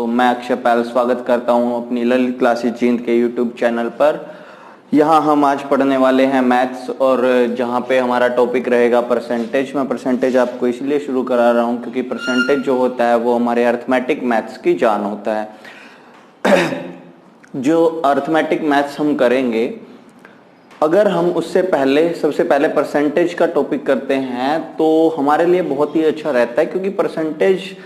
मैं अक्षय पहल स्वागत करता हूं अपनी ललित क्लासेस जींद के यूट्यूब चैनल पर। यहां हम आज पढ़ने वाले हैं मैथ्स और जहां पे हमारा टॉपिक रहेगा परसेंटेज। मैं परसेंटेज आपको इसलिए शुरू करा रहा हूं क्योंकि परसेंटेज जो होता है वो हमारे अर्थमेटिक मैथ्स की जान होता है। जो अर्थमेटिक मैथ्स हम करेंगे, अगर हम उससे पहले सबसे पहले परसेंटेज का टॉपिक करते हैं तो हमारे लिए बहुत ही अच्छा रहता है, क्योंकि परसेंटेज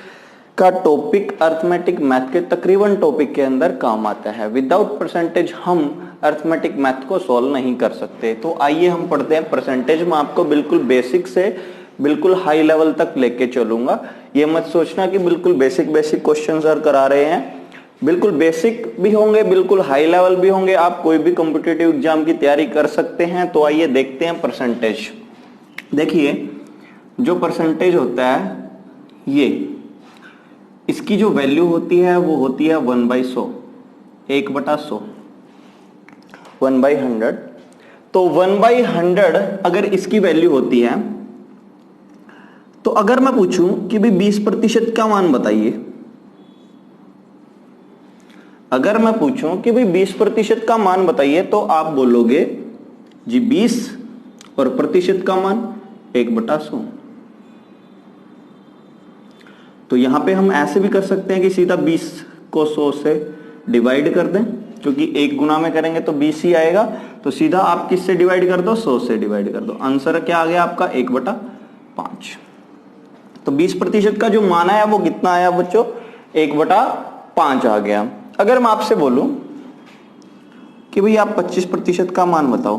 का टॉपिक अर्थमेटिक मैथ के तकरीबन टॉपिक के अंदर काम आता है। विदाउट परसेंटेज हम अर्थमेटिक मैथ को सॉल्व नहीं कर सकते। तो आइए हम पढ़ते हैं परसेंटेज। मैं आपको बिल्कुल बेसिक से बिल्कुल हाई लेवल तक लेके चलूंगा। ये मत सोचना कि बिल्कुल बेसिक क्वेश्चन सर करा रहे हैं। बिल्कुल बेसिक भी होंगे, बिल्कुल हाई लेवल भी होंगे। आप कोई भी कॉम्पिटिटिव एग्जाम की तैयारी कर सकते हैं। तो आइए देखते हैं परसेंटेज। देखिए, जो परसेंटेज होता है ये, इसकी जो वैल्यू होती है वो होती है 1/100, 1/100, 1/100। तो 1/100 अगर इसकी वैल्यू होती है, तो अगर मैं पूछूं कि भाई 20% का मान बताइए, अगर मैं पूछूं कि भाई 20% का मान बताइए, तो आप बोलोगे जी 20 और प्रतिशत का मान 1/100। तो यहां पे हम ऐसे भी कर सकते हैं कि सीधा 20 को 100 से डिवाइड कर दें, क्योंकि 1 गुना में करेंगे तो 20 ही आएगा। तो सीधा आप किससे डिवाइड कर दो? 100 से डिवाइड कर दो। आंसर क्या आ गया आपका? 1/5। तो 20% का जो मान आया वो कितना आया बच्चों? 1/5 आ गया। अगर मैं आपसे बोलूं कि भाई आप 25% का मान बताओ,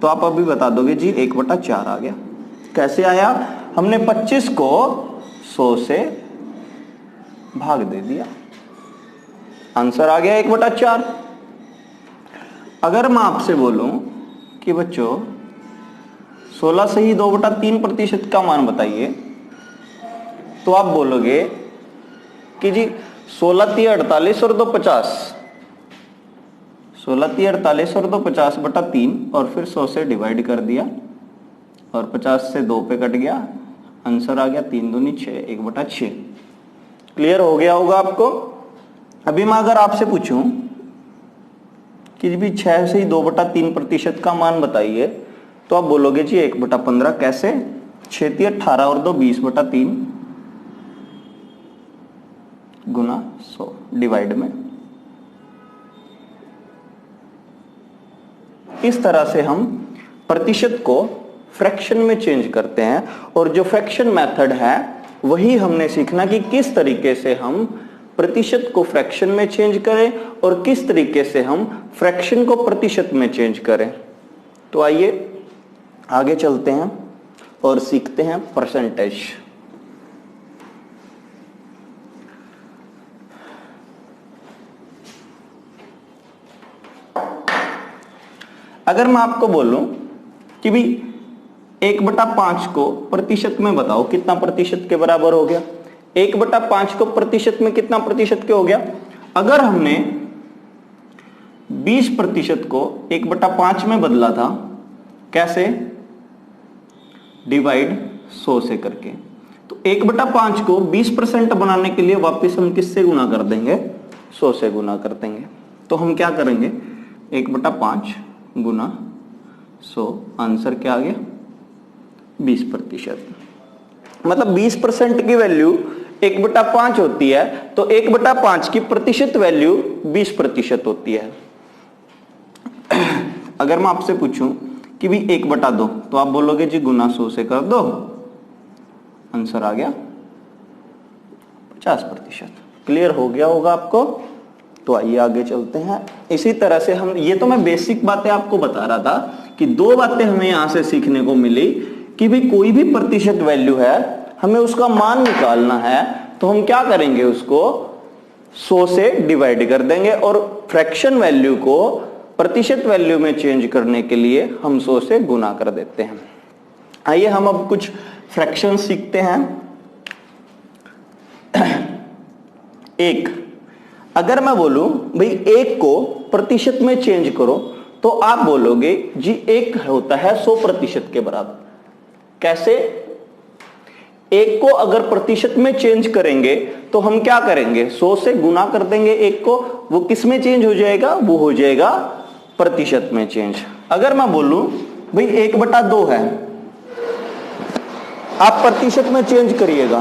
तो आप अभी बता दोगे जी 1/4 आ गया। कैसे आया? हमने 25 को 100 से भाग दे दिया, आंसर आ गया 1/4। अगर मैं आपसे बोलूं कि बच्चों 16 से ही 2/3% का मान बताइए, तो आप बोलोगे कि जी 16 × 48 और 2 50, 16 × 48 और 2 50/3, और फिर 100 से डिवाइड कर दिया और 50 से 2 पे कट गया, आंसर आ गया 3 दूनी 6, 1/6। क्लियर हो गया होगा आपको। अभी मैं अगर आपसे पूछूं कि भी 6 से ही 2/3% का मान बताइए, तो आप बोलोगे जी 1/15। कैसे? 6 × 18 और 2 20/3 गुना 100 डिवाइड में। इस तरह से हम प्रतिशत को फ्रैक्शन में चेंज करते हैं। और जो फ्रैक्शन मेथड है वही हमने सीखना कि किस तरीके से हम प्रतिशत को फ्रैक्शन में चेंज करें और किस तरीके से हम फ्रैक्शन को प्रतिशत में चेंज करें। तो आइए आगे चलते हैं और सीखते हैं परसेंटेज। अगर मैं आपको बोलूं कि भी 1/5 को प्रतिशत में बताओ कितना प्रतिशत के बराबर हो गया? 1/5 को प्रतिशत में कितना प्रतिशत के हो गया? अगर हमने 20% को 1/5 में बदला था, कैसे? डिवाइड 100 से करके। तो 1/5 को 20% बनाने के लिए वापस हम किससे गुना कर देंगे? 100 से गुना कर देंगे। तो हम क्या करेंगे? 1/5 गुना 100, आंसर क्या आ गया? 20%। मतलब 20% की वैल्यू 1/5 होती है, तो 1/5 की प्रतिशत वैल्यू 20% होती है। अगर मैं आपसे पूछूं कि भी 1/2, तो आप बोलोगे जी गुना 100 से कर दो, आंसर आ गया 50%। क्लियर हो गया होगा आपको। तो आइए आगे चलते हैं। इसी तरह से हम, ये तो मैं बेसिक बातें आपको बता रहा था कि 2 बातें हमें यहां से सीखने को मिली कि भाई कोई भी प्रतिशत वैल्यू है, हमें उसका मान निकालना है, तो हम क्या करेंगे? उसको 100 से डिवाइड कर देंगे और फ्रैक्शन वैल्यू को प्रतिशत वैल्यू में चेंज करने के लिए हम 100 से गुना कर देते हैं। आइए हम अब कुछ फ्रैक्शन सीखते हैं। एक, अगर मैं बोलूं भाई 1 को प्रतिशत में चेंज करो, तो आप बोलोगे जी 1 होता है 100% के बराबर। कैसे? 1 को अगर प्रतिशत में चेंज करेंगे तो तो हम क्या करेंगे, 100 से गुना कर देंगे एक को, वो किस में चेंज हो जाएगा, वो हो जाएगा प्रतिशत में चेंज। अगर मैं बोलूं भाई 1/2 है, आप प्रतिशत में चेंज करिएगा।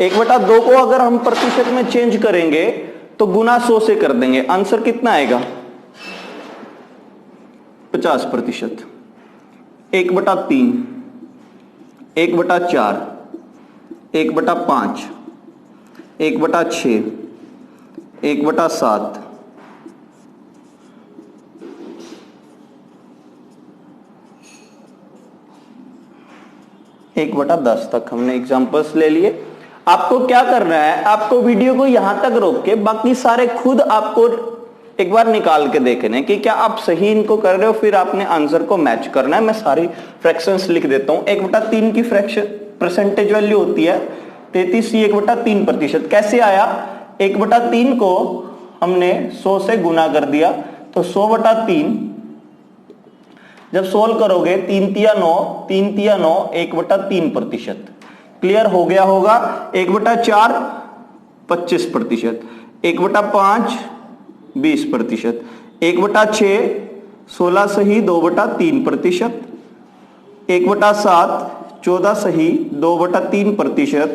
1/2 को अगर हम प्रतिशत में चेंज करेंगे तो गुना 100 से कर देंगे, आंसर कितना आएगा, 50%। 1/3, 1/4, 1/5, 1/6, 1/7, 1/10 तक हमने एग्जांपल्स ले लिए। आपको क्या करना है, आपको वीडियो को यहां तक रोक के बाकी सारे खुद आपको एक बार निकाल के देखने कि क्या आप सही इनको कर रहे हो, फिर आपने आंसर को मैच करना है। मैं सारी फ्रैक्शंस लिख देता हूं। 1/3 की फ्रैक्शन परसेंटेज वैल्यू होती है 33, 1/3%। कैसे आया, 1/3 को हमने 100 से गुना कर दिया, तो 100/3 जब सोल्व करोगे 3 तिया 9, 3 तिया 9, 1/3%। क्लियर हो गया होगा। 1/4 25%, 1/5 20%, 1/6 16 सही 2/3%, 1/7 14 सही 2/3%,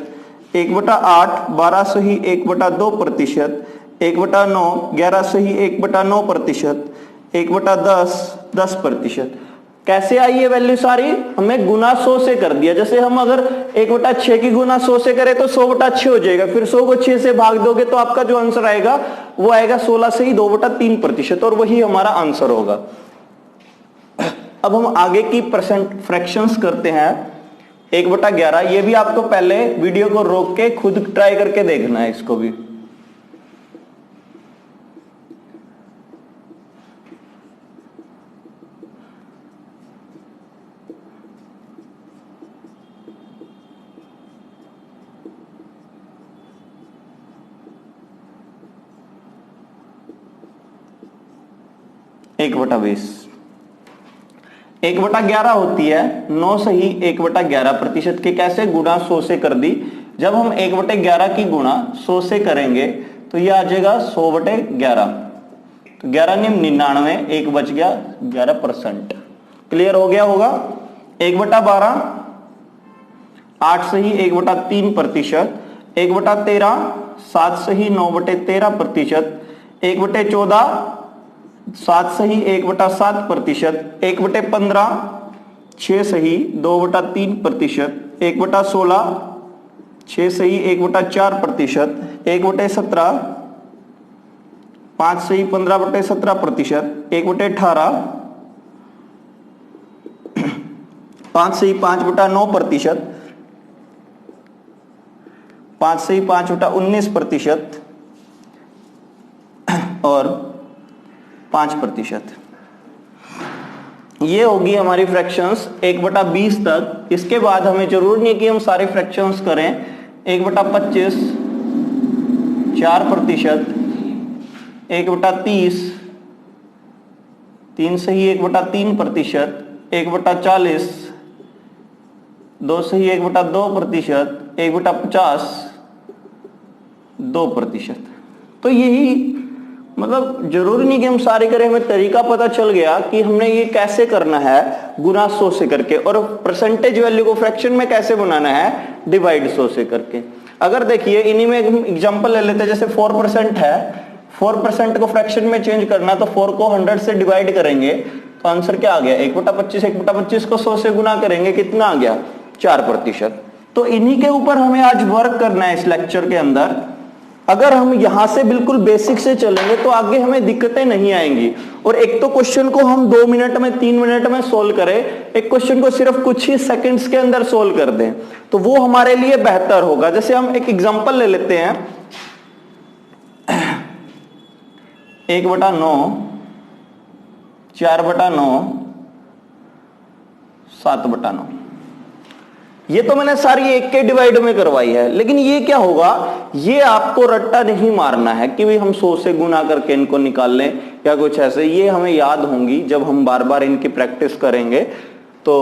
1/8 12 सही 1/2%, 1/9 11 सही 1/9%, 1/10 10%। कैसे आई ये वैल्यू सारी, हमें गुना 100 से कर दिया। जैसे हम अगर 1/6 की गुना 100 से करें तो 100/6 हो जाएगा, फिर 100 को 6 से भाग दोगे तो आपका जो आंसर आएगा वो आएगा 16 से ही 2/3%, और वही हमारा आंसर होगा। अब हम आगे की परसेंट फ्रैक्शंस करते हैं। 1/11, ये भी आपको पहले वीडियो को रोक के खुद ट्राई करके देखना है इसको भी। एक बटा 1/11 होती है 9 सही 1/11% के। कैसे, गुणा 100 से कर दी। जब हम 1/11 की गुणा 100 से करेंगे तो ये आ जाएगा 100/11, तो 11 × 99, 1 बच गया 11%। क्लियर हो गया होगा। 1/12 8 सही 1/3%, 1/13 7 सही 9/13%, 1/14 7 सही 1/7%, 1/15 6 सही 2/3%, 1/16 6 सही 1/4%, 1/17 5 सही 15/17%, 1/18 5 सही 5/9%, 5 सही 5/19% और 5%। ये होगी हमारी फ्रैक्शंस 1/20 तक। इसके बाद हमें जरूर नहीं कि हम सारे फ्रैक्शंस करें। 1/25 4%, 1/30 3 सही 1/3%, 1/40 2 सही 1/2%, 1/50 2%। तो यही मतलब जरूरी नहीं कि हम सारे करें, हमें तरीका पता चल गया कि हमने ये कैसे करना है गुना 100 से करके, और परसेंटेज वैल्यू को फ्रैक्शन में कैसे बनाना है, डिवाइड 100 से करके। अगर देखिए इन्हीं में हम एग्जांपल ले लेते हैं, जैसे 4% है, 4% को फ्रैक्शन में चेंज करना, तो 4 को 100 से डिवाइड करेंगे तो आंसर क्या आ गया 1/25। 1/25 को 100 से गुना करेंगे, कितना आ गया 4%। तो इन्हीं के ऊपर हमें आज वर्क करना है इस लेक्चर के अंदर। अगर हम यहां से बिल्कुल बेसिक से चलेंगे तो आगे हमें दिक्कतें नहीं आएंगी। और एक तो क्वेश्चन को हम 2 मिनट में 3 मिनट में सोल्व करें, एक क्वेश्चन को सिर्फ कुछ ही सेकंड्स के अंदर सोल्व कर दें, तो वो हमारे लिए बेहतर होगा। जैसे हम एक एग्जांपल ले लेते हैं, 1/9 4/9 7/9। ये तो मैंने सारी एक के डिवाइड में करवाई है, लेकिन ये क्या होगा, ये आपको रट्टा नहीं मारना है कि भाई हम 100 से गुना करके इनको निकाल लें या कुछ ऐसे। ये हमें याद होंगी जब हम बार बार इनकी प्रैक्टिस करेंगे, तो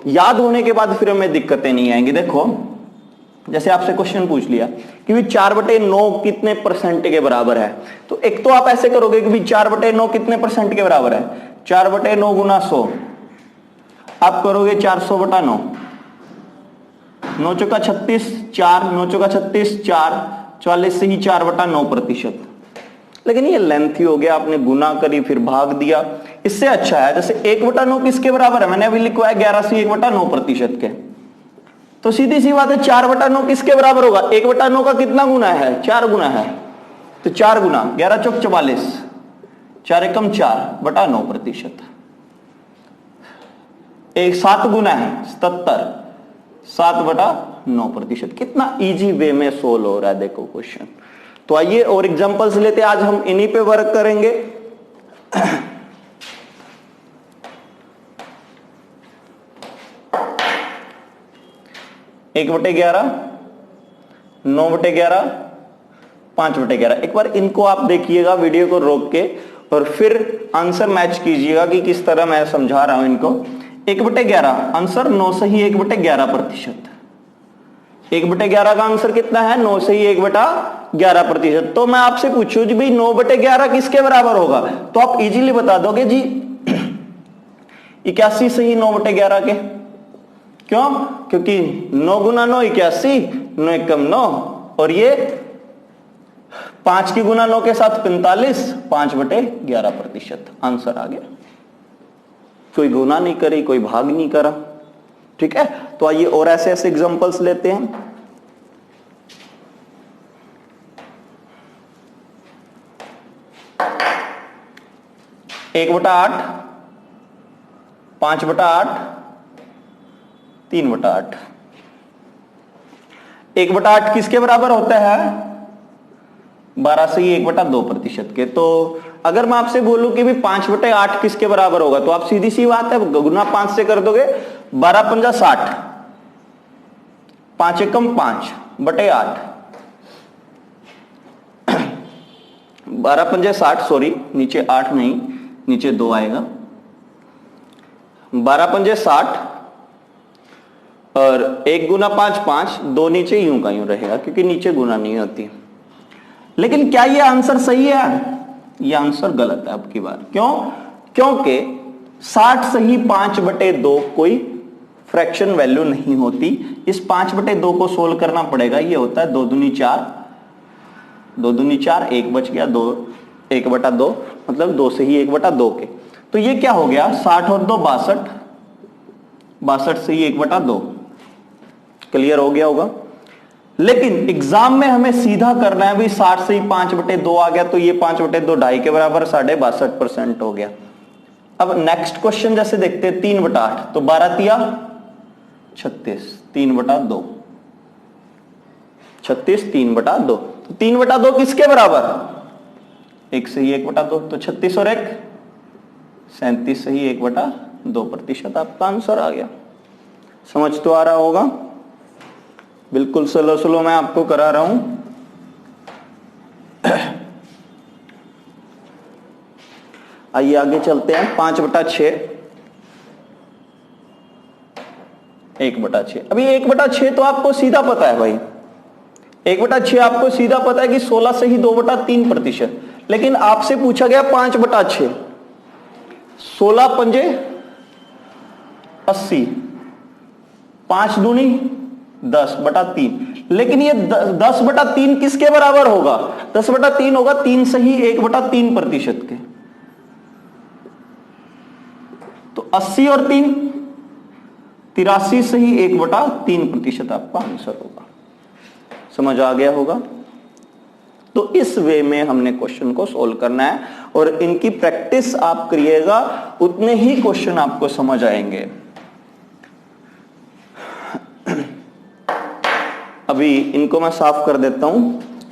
याद होने के बाद फिर हमें दिक्कतें नहीं आएंगी। देखो जैसे आपसे क्वेश्चन पूछ लिया कि भी 4/9 कितने परसेंट के बराबर है, तो एक तो आप ऐसे करोगे कि भी 4/9 कितने परसेंट के बराबर है, 4/9 गुना 100, आप करोगे 400/9, 9 चौका 36, 4, 9 चौका 36, 4, 44 से ही 4/9%। लेकिन ये लेंथी हो गया, आपने गुना करी फिर भाग दिया, इससे अच्छा है जैसे 1/9 किसके बराबर है, मैंने अभी लिखवा है 11 से 1/9% के, तो सीधी सी बात है 4/9 किसके बराबर होगा, 1/9 का कितना गुना है, 4 गुना है, तो 4 गुना 11 चौक 44, 4 एकम 4/9%। एक 7 गुना है 77, 7/9%। कितना इजी वे में सोल्व हो रहा है देखो क्वेश्चन। तो आइए और एग्जांपल्स लेते हैं, आज हम इन्हीं पे वर्क करेंगे। 1/11, 9/11, 5/11। एक बार इनको आप देखिएगा वीडियो को रोक के और फिर आंसर मैच कीजिएगा कि किस तरह मैं समझा रहा हूं इनको। 1/11 आंसर 9 से ही 1/11%। 1/11 का आंसर कितना है, 9 से ही 1/11%। तो मैं आपसे पूछूं जी भाई 9/11 किसके बराबर होगा, तो आप इजीली बता दोगे जी 81 से ही 9/11 के। क्यों, क्योंकि 9 गुना 9 81, 9 एकम 9, और ये 5 की गुना 9 के साथ 45, 5/11%। आंसर आ गया, कोई गुना नहीं करी, कोई भाग नहीं करा। ठीक है, तो आइए और ऐसे ऐसे एग्जांपल्स लेते हैं। एक बटा 8, 5/8, 3/8। 1/8 किसके बराबर होता है, 12 से ही 1/2% के। तो अगर मैं आपसे बोलूं कि भी 5/8 किसके बराबर होगा, तो आप सीधी सी बात है गुना 5 से कर दोगे, 12×5 = 60, 5 एकम 5/8, 12×5 = 60, सॉरी नीचे 8 नहीं, नीचे 2 आएगा, 12×5 = 60, और 1 गुना 5 5, 2 नीचे यूं का यूं रहेगा क्योंकि नीचे गुना नहीं होती। लेकिन क्या ये आंसर सही है, ये आंसर गलत है अब की बार। क्यों, क्योंकि 60 से ही 5/2 कोई फ्रैक्शन वैल्यू नहीं होती। इस 5/2 को सोल्व करना पड़ेगा, ये होता है 2 दूनी 4, 2 दूनी 4, 1 बच गया, 2 1/2, मतलब 2 से ही 1/2 के। तो ये क्या हो गया, 60 और 2 62, 62 से ही 1/2। क्लियर हो गया होगा। लेकिन एग्जाम में हमें सीधा करना है भी 60 से ही 5/2 आ गया, तो ये 5/2 2.5 के बराबर 62.5% हो गया। अब नेक्स्ट क्वेश्चन जैसे देखते हैं 3/8, तो 12 तिया 36, 3/2, 36 3/2, तो 3/2 किसके बराबर, 1 से ही 1/2, तो 36 और 1 37 से ही 1/2%। आपका आंसर आ गया। समझ तो आ रहा होगा, बिल्कुल स्लो स्लो मैं आपको करा रहा हूं। आइए आगे चलते हैं। 5/6, 1/6। अभी 1/6 तो आपको सीधा पता है भाई, 1/6 आपको सीधा पता है कि 16 से ही 2/3%। लेकिन आपसे पूछा गया 5/6, 16 पंजे 80, 5 दूनी 10/3। लेकिन ये 10/3 किसके बराबर होगा, 10/3 होगा 3 से ही 1/3% के। तो 80 और 3 83 से ही 1/3% आपका आंसर होगा। समझ आ गया होगा। तो इस वे में हमने क्वेश्चन को सोल्व करना है, और इनकी प्रैक्टिस आप करिएगा उतने ही क्वेश्चन आपको समझ आएंगे। अभी इनको मैं साफ कर देता हूं,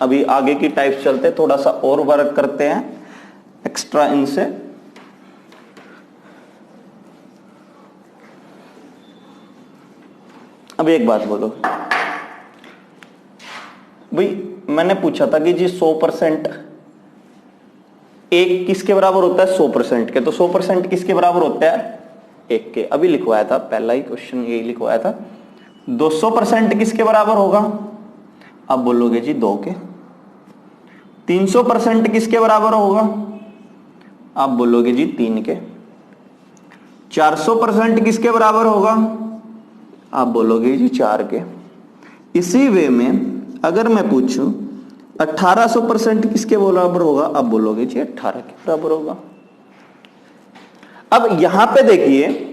अभी आगे की टाइप चलते, थोड़ा सा और वर्क करते हैं एक्स्ट्रा इनसे। अब एक बात बोलो भाई, मैंने पूछा था कि जी 100% एक किसके बराबर होता है, 100% के। तो 100% किसके बराबर होता है, 1 के। अभी लिखवाया था, पहला ही क्वेश्चन यही लिखवाया था। 200% किसके बराबर होगा? आप बोलोगे जी 2 के। 300% किसके बराबर होगा? आप बोलोगे जी 3 के। 400% किसके बराबर होगा? आप बोलोगे जी 4 के। इसी वे में अगर मैं पूछूं 1800% किसके बराबर होगा? आप बोलोगे जी 18 के बराबर होगा। अब यहां पे देखिए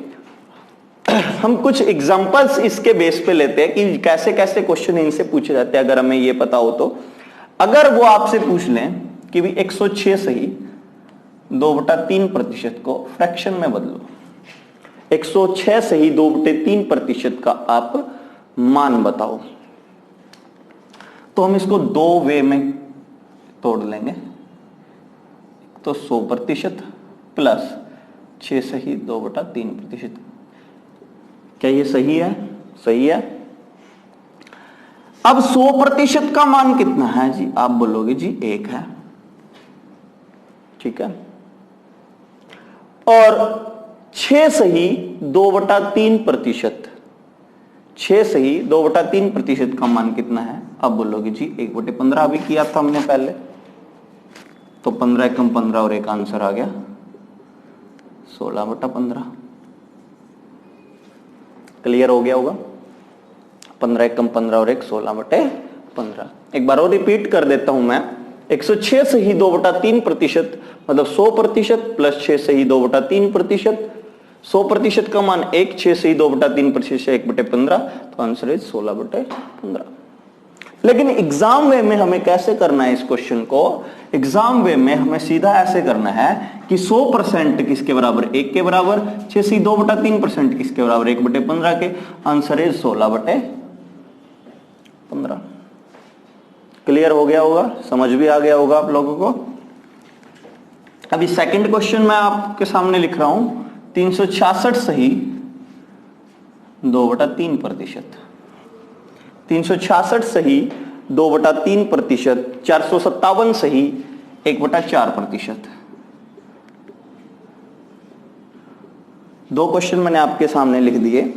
हम कुछ एग्जांपल्स इसके बेस पे लेते हैं कि कैसे कैसे क्वेश्चन इनसे पूछे जाते हैं, अगर हमें ये पता हो तो। अगर वो आपसे पूछ लें कि भी 106 सही 2/3% को फ्रैक्शन में बदलो, 106 सही 2/3% का आप मान बताओ, तो हम इसको 2 वे में तोड़ लेंगे। तो 100% प्लस 6 सही 2/3%। क्या ये सही है? सही है। अब 100% का मान कितना है जी? आप बोलोगे जी 1 है। ठीक है। और 6 सही 2/3%, 6 सही 2/3% का मान कितना है? आप बोलोगे जी 1/15 भी किया था हमने पहले, तो 15 एकम 15 और एक आंसर आ गया 16/15। क्लियर हो गया होगा? 15 एकम 15 और एक 16/15। एक बार और रिपीट कर देता हूं मैं। 106 सही 2/3% मतलब 100% प्लस 6 सही 2/3%। 100% का मान 1, 6 सही 2/3% 1/15, तो आंसर है 16/15। लेकिन एग्जाम वे में हमें कैसे करना है इस क्वेश्चन को? एग्जाम वे में हमें सीधा ऐसे करना है कि 100% किसके बराबर? 1 के बराबर। 6 सही 2/3% किसके बराबर? 1/15 के। आंसर है 16/15। क्लियर हो गया होगा? समझ भी आ गया होगा आप लोगों को? अभी सेकंड क्वेश्चन मैं आपके सामने लिख रहा हूं। 366 सही 2/3%। 366 सही 2/3%। 457 सही 1/4%। दो क्वेश्चन मैंने आपके सामने लिख दिए।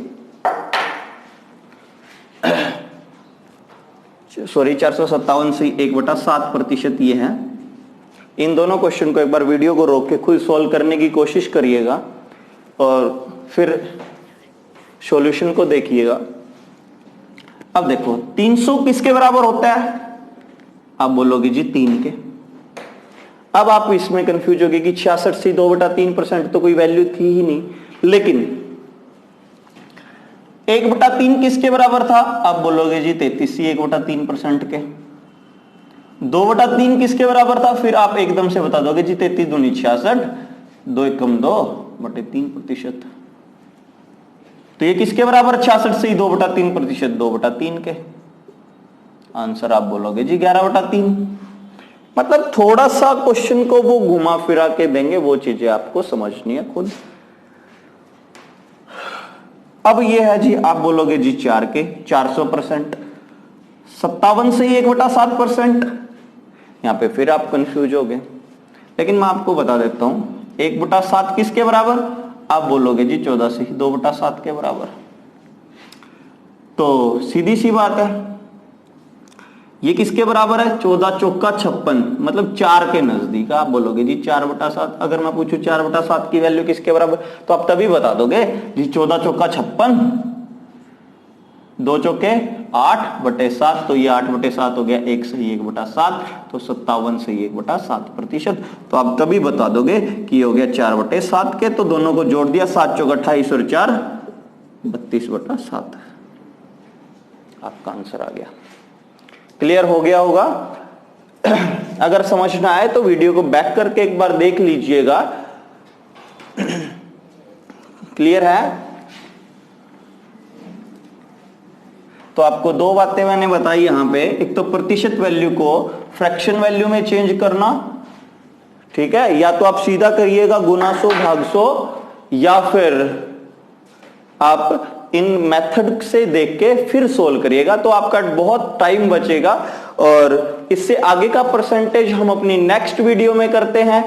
सॉरी 457 सही 1/7% ये है। इन दोनों क्वेश्चन को एक बार वीडियो को रोक के खुद सॉल्व करने की कोशिश करिएगा और फिर सॉल्यूशन को देखिएगा। अब देखो 300 किसके बराबर होता है? आप बोलोगे जी 3 के। अब आप इसमें कंफ्यूज होगे कि 66 से 2/3% तो कोई वैल्यू थी ही नहीं, लेकिन 1/3 किसके बराबर था? आप बोलोगे जी 33 ही 1/3% के। 2/3 किसके बराबर था? फिर आप एकदम से बता दोगे जी 33 दूनी 66, 2 एकम 2/3%। तो ये किसके बराबर? 66 से 2/3%, 2/3 के। आंसर आप बोलोगे जी 11/3। मतलब थोड़ा सा क्वेश्चन को वो घुमा फिरा के देंगे, वो चीजें आपको समझनी है खुद। अब ये है जी, आप बोलोगे जी 4 के 400%। 57 से 1/7%। यहां पे फिर आप कंफ्यूज हो गए, लेकिन मैं आपको बता देता हूं 1/7 किसके बराबर? आप बोलोगे जी 14 से 2/7 के बराबर। तो सीधी सी बात है, ये किसके बराबर है? 14 चौका 56, मतलब 4 के नजदीक। आप बोलोगे जी 4/7। अगर मैं पूछूं 4/7 की वैल्यू किसके बराबर, तो आप तभी बता दोगे जी 14 चौका 56, 2 चौके 8/7, तो ये 8/7 हो गया, 1 सही 1/7, तो 57 सही 1/7%। तो आप तभी बता दोगे कि ये हो गया 4/7 के। तो दोनों को जोड़ दिया, 7 चौक 28 और 4 32/7। आपका आंसर आ गया। क्लियर हो गया होगा? अगर समझना आए तो वीडियो को बैक करके एक बार देख लीजिएगा। क्लियर है? तो आपको दो बातें मैंने बताई यहां पे। एक तो प्रतिशत वैल्यू को फ्रैक्शन वैल्यू में चेंज करना, ठीक है, या तो आप सीधा करिएगा गुना 100 भाग 100, या फिर आप इन मेथड से देख के फिर सोल्व करिएगा, तो आपका बहुत टाइम बचेगा। और इससे आगे का परसेंटेज हम अपनी नेक्स्ट वीडियो में करते हैं।